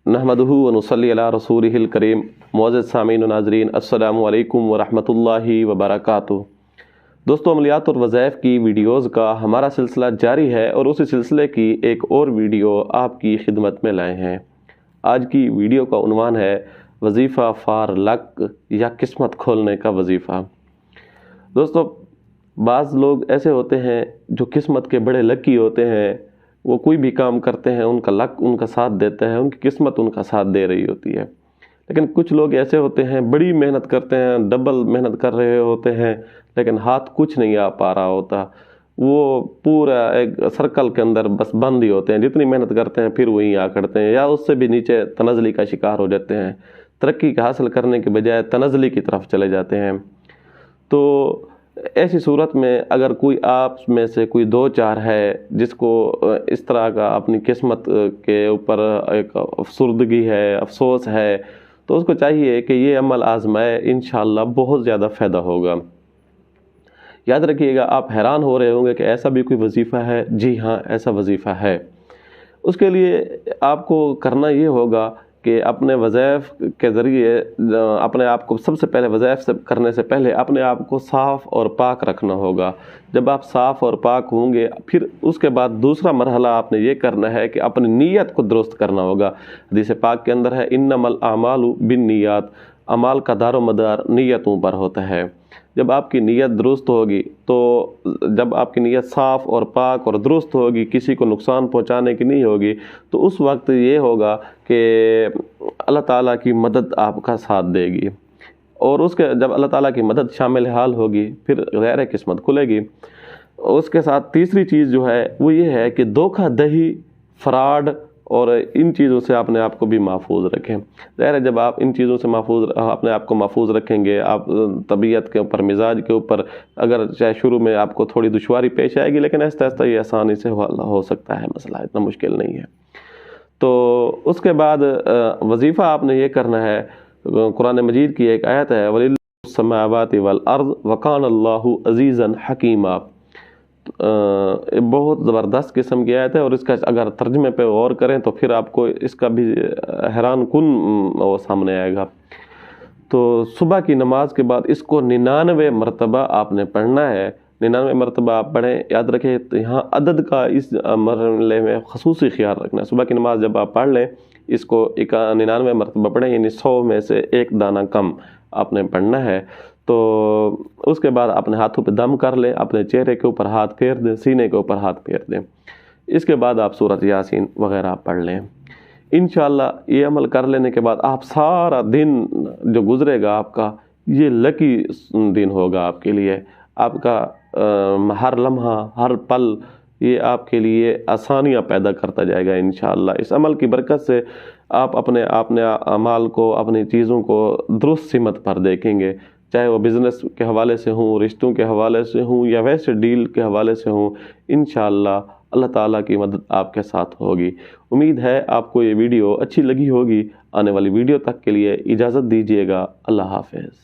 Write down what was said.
नहमदुहु व नुसल्ली अला रसूलिहिल करीम। मुअज़्ज़िज़ सामीन व नाज़रीन, अस्सलामु अलैकुम व रहमतुल्लाहि व बरकातुहू। दोस्तों, अमलियात और वज़ाइफ की वीडियोज़ का हमारा सिलसिला जारी है और उसी सिलसिले की एक और वीडियो आपकी खिदमत में लाए हैं। आज की वीडियो का उन्वान है वजीफ़ा फ़ार लक या किस्मत खोलने का वजीफ़ा। दोस्तों, बाज़ लोग ऐसे होते हैं जो किस्मत के बड़े लकी होते हैं। वो कोई भी काम करते हैं, उनका लक उनका साथ देता है, उनकी किस्मत उनका साथ दे रही होती है। लेकिन कुछ लोग ऐसे होते हैं, बड़ी मेहनत करते हैं, डबल मेहनत कर रहे होते हैं, लेकिन हाथ कुछ नहीं आ पा रहा होता। वो पूरा एक सर्कल के अंदर बस बंद ही होते हैं। जितनी मेहनत करते हैं फिर वहीं आ करते हैं या उससे भी नीचे तनज़ली का शिकार हो जाते हैं। तरक्की का हासिल करने के बजाय तनज़ली की तरफ चले जाते हैं। तो ऐसी सूरत में अगर कोई आप में से कोई दो चार है जिसको इस तरह का अपनी किस्मत के ऊपर एक अफसुर्दगी है, अफसोस है, तो उसको चाहिए कि ये अमल आज़माए, इंशाअल्लाह बहुत ज़्यादा फ़ायदा होगा। याद रखिएगा, आप हैरान हो रहे होंगे कि ऐसा भी कोई वजीफ़ा है। जी हाँ, ऐसा वजीफ़ा है। उसके लिए आपको करना ये होगा कि अपने वज़ाइफ के ज़रिए अपने आप को सबसे पहले वज़ाइफ से करने से पहले अपने आप को साफ़ और पाक रखना होगा। जब आप साफ़ और पाक होंगे, फिर उसके बाद दूसरा मरहला आपने ये करना है कि अपनी नीयत को दुरुस्त करना होगा। हदीस पाक के अंदर है, इन्नमल आमालु बिन्नियात, अमाल का दारो मदार नीयतों पर होता है। जब आपकी नीयत दुरुस्त होगी, तो जब आपकी नीयत साफ़ और पाक और दुरुस्त होगी, किसी को नुकसान पहुंचाने की नहीं होगी, तो उस वक्त ये होगा कि अल्लाह ताला की मदद आपका साथ देगी। और उसके जब अल्लाह ताला की मदद शामिल हाल होगी, फिर गैर किस्मत खुलेगी। उसके साथ तीसरी चीज़ जो है वो ये है कि धोखा दही, फ्रॉड और इन चीज़ों से अपने आप को भी महफूज रखें। ज़ाहिर है, जब आप इन चीज़ों से अपने आप को महफूज रखेंगे, आप तबीयत के ऊपर, मिजाज के ऊपर, अगर चाहे शुरू में आपको थोड़ी दुश्वारी पेश आएगी, लेकिन आहिस्ता आहिस्ता ये आसानी से हो सकता है, मसला इतना मुश्किल नहीं है। तो उसके बाद वजीफ़ा आपने ये करना है, कुरान मजीद की एक आयत है, वलिल्लाहिस समावाति वल अर्ज़ व कान अल्लाहु अज़ीज़न हकीमा। बहुत ज़बरदस्त किस्म की आयत है और इसका अगर तर्जमे पे गौर करें तो फिर आपको इसका भी हैरान कुन वो सामने आएगा। तो सुबह की नमाज के बाद इसको 99 मरतबा आपने पढ़ना है। 99 मरतबा आप पढ़ें। याद रखें, तो यहाँ अदद का इस मरहले में ख़ुसूसी ख्याल रखना है। सुबह की नमाज जब आप पढ़ लें, इसको 99 मरतबा पढ़ें, यानी 100 में से एक दाना कम आपने पढ़ना है। तो उसके बाद अपने हाथों पे दम कर लें, अपने चेहरे के ऊपर हाथ फेर दें, सीने के ऊपर हाथ फेर दें। इसके बाद आप सूरत यासीन वगैरह पढ़ लें। इंशाअल्लाह ये अमल कर लेने के बाद आप सारा दिन जो गुजरेगा आपका, ये लकी दिन होगा आपके लिए। आपका हर लम्हा, हर पल ये आपके लिए आसानियाँ पैदा करता जाएगा इंशाअल्लाह। इस अमल की बरकत से आप अपने अमाल को, अपनी चीज़ों को दुरुस्त सिमत पर देखेंगे, चाहे वो बिज़नेस के हवाले से हों, रिश्तों के हवाले से हों या वैसे डील के हवाले से हों। इंशाअल्लाह अल्लाह ताला की मदद आपके साथ होगी। उम्मीद है आपको ये वीडियो अच्छी लगी होगी। आने वाली वीडियो तक के लिए इजाज़त दीजिएगा। अल्लाह हाफ़िज़।